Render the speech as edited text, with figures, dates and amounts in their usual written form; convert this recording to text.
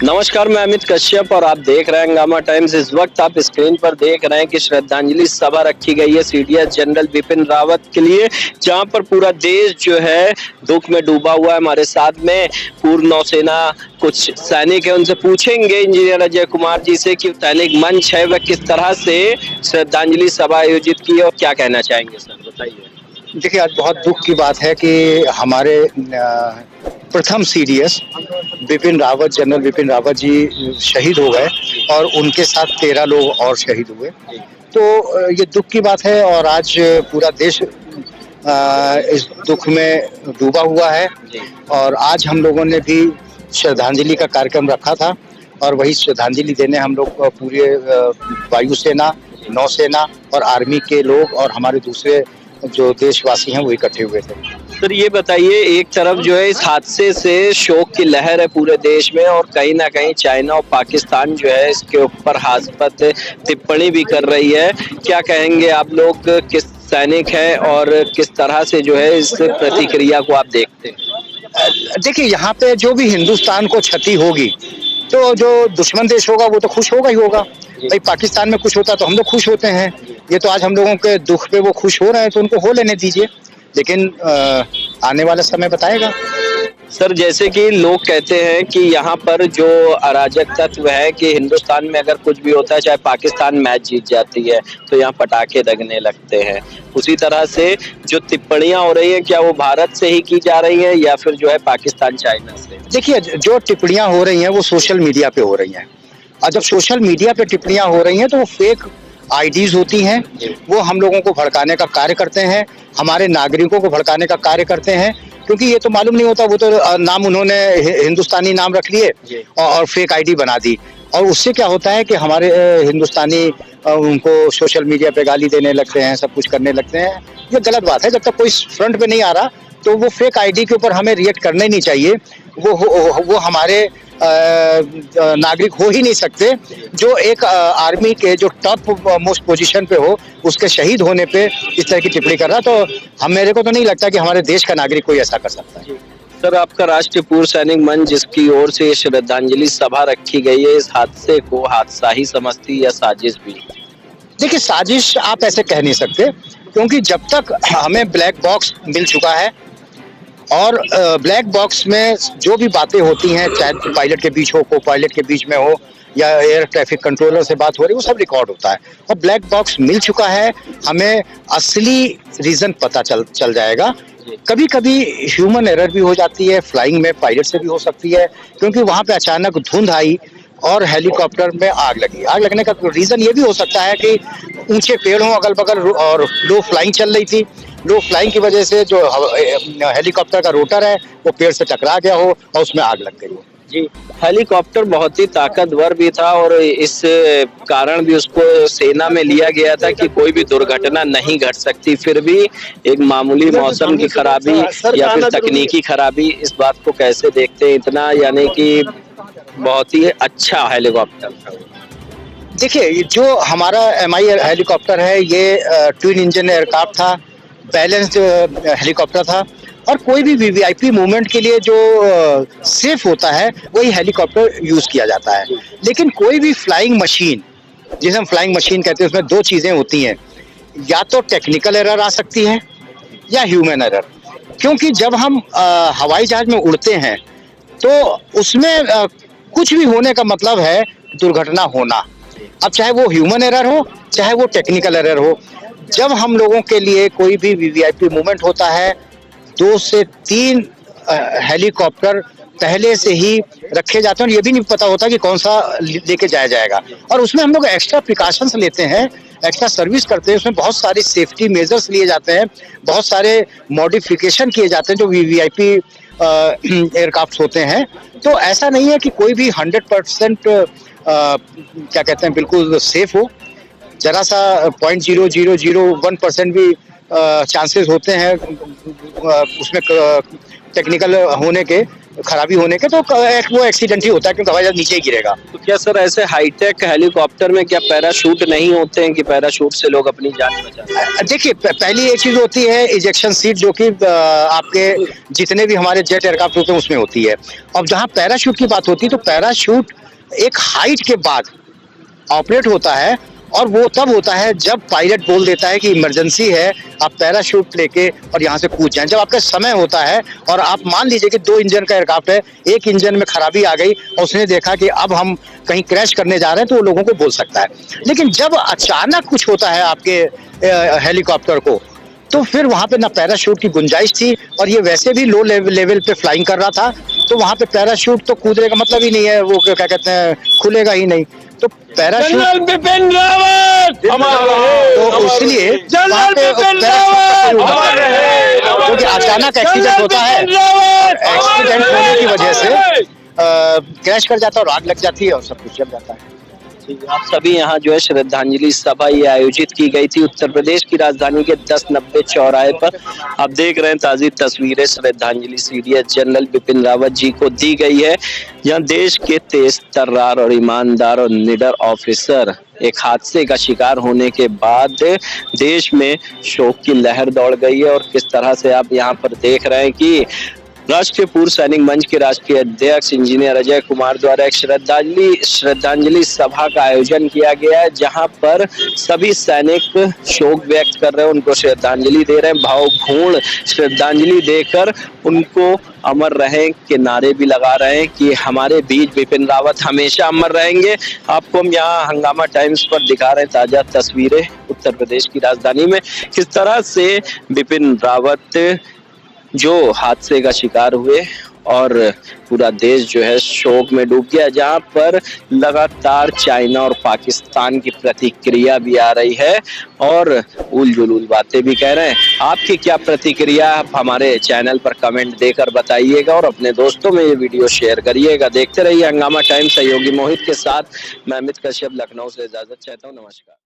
नमस्कार, मैं अमित कश्यप और आप देख रहे हैं हंगामा टाइम्स। इस वक्त आप स्क्रीन पर देख रहे हैं कि श्रद्धांजलि सभा रखी गई है सीडीएस जनरल बिपिन रावत के लिए, जहां पर पूरा देश जो है दुख में डूबा हुआ है। हमारे साथ में पूर्व नौसेना कुछ सैनिक है, उनसे पूछेंगे इंजीनियर अजय कुमार जी से कि सैनिक मंच है वह किस तरह से श्रद्धांजलि सभा आयोजित की है और क्या कहना चाहेंगे। सर बताइए। देखिए, आज बहुत दुख की बात है कि हमारे प्रथम सीडीएस जनरल बिपिन रावत जी शहीद हो गए और उनके साथ 13 लोग और शहीद हुए। तो ये दुख की बात है और आज पूरा देश इस दुख में डूबा हुआ है। और आज हम लोगों ने भी श्रद्धांजलि का कार्यक्रम रखा था और वही श्रद्धांजलि देने हम लोग पूरे वायुसेना, नौसेना और आर्मी के लोग और हमारे दूसरे जो देशवासी हैं वो इकट्ठे हुए थे। सर ये बताइए, एक तरफ जो है इस हादसे से शोक की लहर है पूरे देश में और कहीं ना कहीं चाइना और पाकिस्तान जो है इसके ऊपर हास्यास्पद टिप्पणी भी कर रही है। क्या कहेंगे आप लोग, किस सैनिक हैं और किस तरह से जो है इस प्रतिक्रिया को आप देखते हैं? देखिए, यहाँ पे जो भी हिंदुस्तान को क्षति होगी तो जो दुश्मन देश होगा वो तो खुश होगा ही होगा। भाई पाकिस्तान में कुछ होता तो हम लोग खुश होते हैं। ये तो आज हम लोगों के दुख पे वो खुश हो रहे हैं तो उनको हो लेने दीजिए, लेकिन आने वाला समय बताएगा। सर जैसे कि लोग कहते हैं कि यहाँ पर जो अराजक तत्व है कि हिंदुस्तान में अगर कुछ भी होता है, चाहे पाकिस्तान मैच जीत जाती है तो यहाँ पटाखे लगने लगते हैं। उसी तरह से जो टिप्पणियां हो रही हैं, क्या वो भारत से ही की जा रही हैं या फिर जो है पाकिस्तान चाइना से? देखिए, जो टिप्पणियां हो रही हैं वो सोशल मीडिया पे हो रही हैं और जब सोशल मीडिया पे टिप्पणियां हो रही हैं तो वो फेक आईडीज होती हैं। वो हम लोगों को भड़काने का कार्य करते हैं, हमारे नागरिकों को भड़काने का कार्य करते हैं, क्योंकि ये तो मालूम नहीं होता, वो तो नाम उन्होंने हिंदुस्तानी नाम रख लिए और फेक आईडी बना दी। और उससे क्या होता है कि हमारे हिंदुस्तानी उनको सोशल मीडिया पे गाली देने लगते हैं, सब कुछ करने लगते हैं। ये गलत बात है। जब तक कोई फ्रंट पे नहीं आ रहा तो वो फेक आईडी के ऊपर हमें रिएक्ट करना ही नहीं चाहिए। वो हमारे नागरिक हो ही नहीं सकते जो एक आर्मी के जो टॉप मोस्ट पोजीशन पे हो, उसके शहीद होने पे इस तरह की टिप्पणी कर रहा। तो मेरे को तो नहीं लगता कि हमारे देश का नागरिक कोई ऐसा कर सकता है। सर आपका राष्ट्रीय पूर्व सैनिक मंच जिसकी ओर से श्रद्धांजलि सभा रखी गई है, इस हादसे को हादसा ही समझती या साजिश भी? देखिए, साजिश आप ऐसे कह नहीं सकते, क्योंकि जब तक हमें ब्लैक बॉक्स मिल चुका है और ब्लैक बॉक्स में जो भी बातें होती हैं, चाहे पायलट के बीच हो, को पायलट के बीच में हो या एयर ट्रैफिक कंट्रोलर से बात हो रही है, वो सब रिकॉर्ड होता है और ब्लैक बॉक्स मिल चुका है। हमें असली रीजन पता चल जाएगा। कभी कभी ह्यूमन एरर भी हो जाती है, फ्लाइंग में पायलट से भी हो सकती है, क्योंकि वहां पे अचानक धुंध आई और हेलीकॉप्टर में आग लगी। आग लगने का रीजन ये भी हो सकता है कि ऊंचे पेड़ हों अगल बगल और लो फ्लाइंग चल रही थी। लो फ्लाइंग की वजह से जो हेलीकॉप्टर का रोटर है वो पेड़ से टकरा गया हो और उसमें आग लग गई हो। जी, हेलीकॉप्टर बहुत ही ताकतवर भी था और इस कारण भी उसको सेना में लिया गया था कि कोई भी दुर्घटना नहीं घट सकती। फिर भी एक मामूली मौसम की खराबी या फिर तकनीकी खराबी, इस बात को कैसे देखते हैं? इतना यानी कि बहुत ही अच्छा हेलीकॉप्टर था। देखिए, जो हमारा MI हेलीकॉप्टर है ये ट्विन इंजन एयरक्राफ्ट था, बैलेंस्ड हेलीकॉप्टर था और कोई भी वीवीआईपी मूवमेंट के लिए जो सेफ होता है वही हेलीकॉप्टर यूज किया जाता है। लेकिन कोई भी फ्लाइंग मशीन, जिसे हम फ्लाइंग मशीन कहते हैं, उसमें दो चीजें होती हैं, या तो टेक्निकल एरर आ सकती है या ह्यूमन एरर। क्योंकि जब हम हवाई जहाज में उड़ते हैं तो उसमें कुछ भी होने का मतलब है दुर्घटना होना। अब चाहे वो ह्यूमन एरर हो चाहे वो टेक्निकल एरर हो। जब हम लोगों के लिए कोई भी वीवीआईपी मूवमेंट होता है, 2 से 3 हेलीकॉप्टर पहले से ही रखे जाते हैं और ये भी नहीं पता होता कि कौन सा लेके जाया जाएगा। और उसमें हम लोग एक्स्ट्रा प्रिकॉशंस लेते हैं, एक्स्ट्रा सर्विस करते हैं। उसमें बहुत सारी सेफ्टी मेजर्स लिए जाते हैं, बहुत सारे मॉडिफिकेशन किए जाते हैं जो वीवीआईपी एयरक्राफ्ट होते हैं। तो ऐसा नहीं है कि कोई भी 100% क्या कहते हैं बिल्कुल सेफ हो। जरा सा 0.0001% भी चांसेस होते हैं उसमें टेक्निकल होने के, खराबी होने के, तो वो एक्सीडेंट ही होता है क्योंकि हवाई जहाज नीचे ही गिरेगा। तो क्या सर ऐसे हाईटेक हेलीकॉप्टर में क्या पैराशूट नहीं होते हैं कि पैराशूट से लोग अपनी जान बचाते हैं? देखिए, पहली एक चीज होती है इजेक्शन सीट, जो कि आपके जितने भी हमारे जेट एयरक्राफ्ट होते हैं उसमें होती है। अब जहाँ पैराशूट की बात होती है, तो पैराशूट एक हाइट के बाद ऑपरेट होता है, और वो तब होता है जब पायलट बोल देता है कि इमरजेंसी है, आप पैराशूट लेके और यहाँ से कूद जाएं। जब आपका समय होता है और आप मान लीजिए कि 2 इंजन का एयरक्राफ्ट है, एक इंजन में खराबी आ गई और उसने देखा कि अब हम कहीं क्रैश करने जा रहे हैं, तो वो लोगों को बोल सकता है। लेकिन जब अचानक कुछ होता है आपके हेलीकॉप्टर को, तो फिर वहाँ पे ना पैराशूट की गुंजाइश थी, और ये वैसे भी लो लेवल पे फ्लाइंग कर रहा था, तो वहाँ पे पैराशूट तो कूदने का मतलब ही नहीं है, वो क्या कहते हैं, खुलेगा ही नहीं। तो पैराशूट जनरल बिपिन रावत तो इसलिए वहाँ पे क्योंकि अचानक एक्सीडेंट होता है, एक्सीडेंट होने की वजह से क्रैश कर जाता है और आग लग जाती है और सब कुछ जल जाता है। आप सभी यहाँ जो है श्रद्धांजलि सभा ये आयोजित की गई थी उत्तर प्रदेश की राजधानी के 1090 चौराहे पर। आप देख रहे हैं ताज़ी तस्वीरें, श्रद्धांजलि सीडीएस जनरल बिपिन रावत जी को दी गई है, जहाँ देश के तेज तर्रार और ईमानदार और निडर ऑफिसर एक हादसे का शिकार होने के बाद देश में शोक की लहर दौड़ गई है। और किस तरह से आप यहाँ पर देख रहे हैं कि राष्ट्रीय पूर्व सैनिक मंच के राष्ट्रीय अध्यक्ष इंजीनियर अजय कुमार द्वारा एक श्रद्धांजलि सभा का आयोजन किया गया है, जहां पर सभी सैनिक शोक व्यक्त कर रहे हैं, उनको श्रद्धांजलि दे रहे हैं, भावपूर्ण श्रद्धांजलि देकर उनको अमर रहें के नारे भी लगा रहे हैं कि हमारे बीच बिपिन रावत हमेशा अमर रहेंगे। आपको हम यहाँ हंगामा टाइम्स पर दिखा रहे हैं ताजा तस्वीरें उत्तर प्रदेश की राजधानी में, किस तरह से बिपिन रावत जो हादसे का शिकार हुए और पूरा देश जो है शोक में डूब गया, जहां पर लगातार चाइना और पाकिस्तान की प्रतिक्रिया भी आ रही है और उलझुल बातें भी कह रहे हैं। आपकी क्या प्रतिक्रिया आप हमारे चैनल पर कमेंट देकर बताइएगा और अपने दोस्तों में ये वीडियो शेयर करिएगा। देखते रहिए हंगामा टाइम, सहयोगी मोहित के साथ मैं अमित कश्यप लखनऊ से इजाजत चाहता हूँ। नमस्कार।